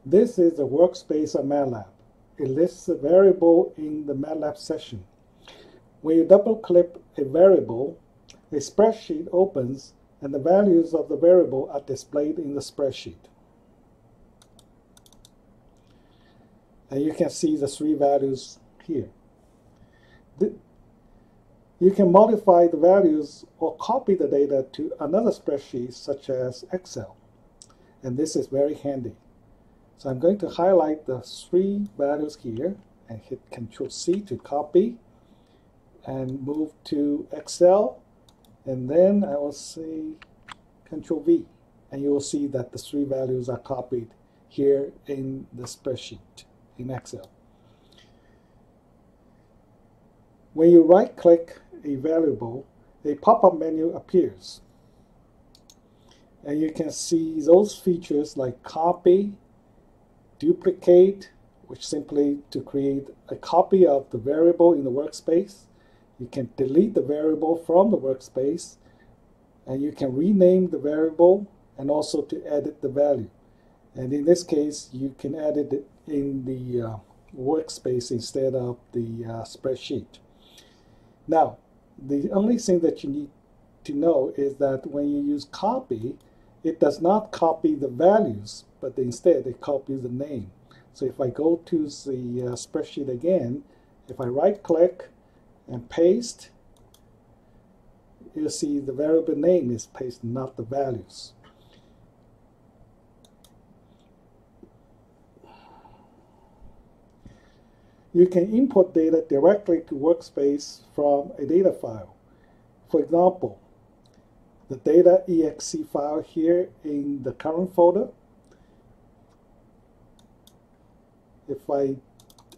This is a workspace of MATLAB. It lists a variable in the MATLAB session. When you double-click a variable, a spreadsheet opens and the values of the variable are displayed in the spreadsheet. And you can see the three values here. You can modify the values or copy the data to another spreadsheet such as Excel. And this is very handy. So I'm going to highlight the three values here and hit Ctrl-C to copy and move to Excel, and then I will say Ctrl-V, and you will see that the three values are copied here in the spreadsheet in Excel. When you right-click a variable, a pop-up menu appears, and you can see those features like copy, duplicate, which simply to create a copy of the variable in the workspace. You can delete the variable from the workspace, and you can rename the variable and also to edit the value. And in this case, you can edit it in the workspace instead of the spreadsheet. Now, the only thing that you need to know is that when you use copy, it does not copy the values, but instead it copies the name. So if I go to the spreadsheet again, if I right-click and paste, you'll see the variable name is pasted, not the values. You can import data directly to Workspace from a data file. For example, the data.exe file here in the current folder. If I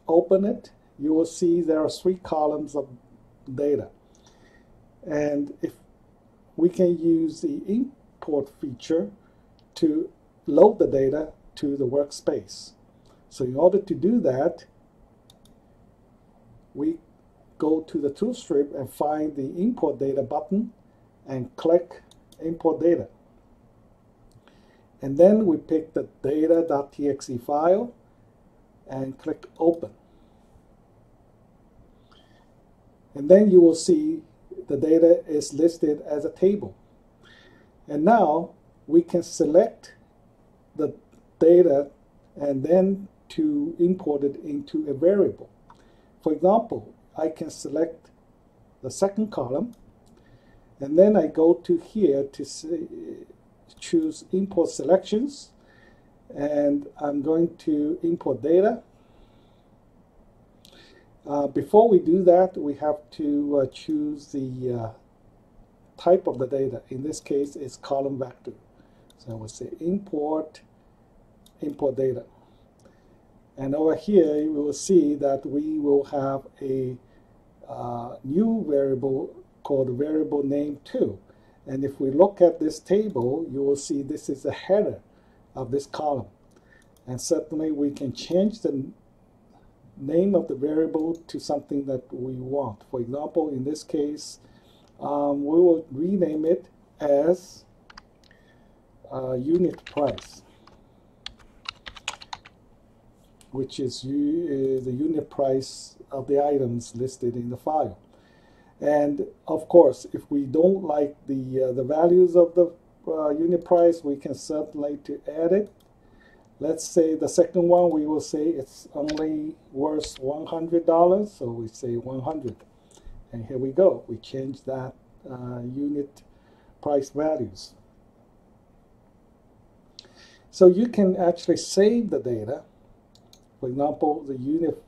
open it, you will see there are three columns of data. And if we can use the import feature to load the data to the workspace. So in order to do that, we go to the tool strip and find the import data button and click import data. And then we pick the data.txt file and click open. And then you will see the data is listed as a table. And now we can select the data and then to import it into a variable. For example, I can select the second column, and then I go to here to choose import selections, and I'm going to import data. Before we do that, we have to choose the type of the data. In this case, it's column vector. So I will say import data. And over here, you will see that we will have a new variable called variable name 2. And if we look at this table, you will see this is the header of this column. And certainly we can change the name of the variable to something that we want. For example, in this case, we will rename it as unit price, which is the unit price of the items listed in the file. And of course, if we don't like the values of the unit price, we can certainly to add it. Let's say the second one, we will say it's only worth $100, so we say 100. And here we go, we change that unit price values. So you can actually save the data, for example, the unit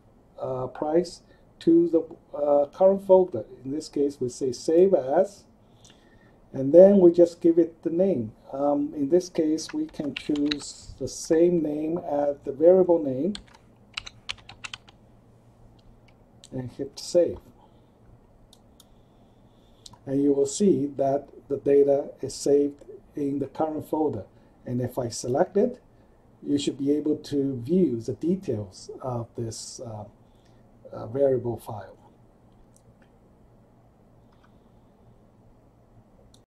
price, to the current folder. In this case, we say save as, and then we just give it the name. In this case, we can choose the same name as the variable name and hit save. And you will see that the data is saved in the current folder. And if I select it, you should be able to view the details of this variable file.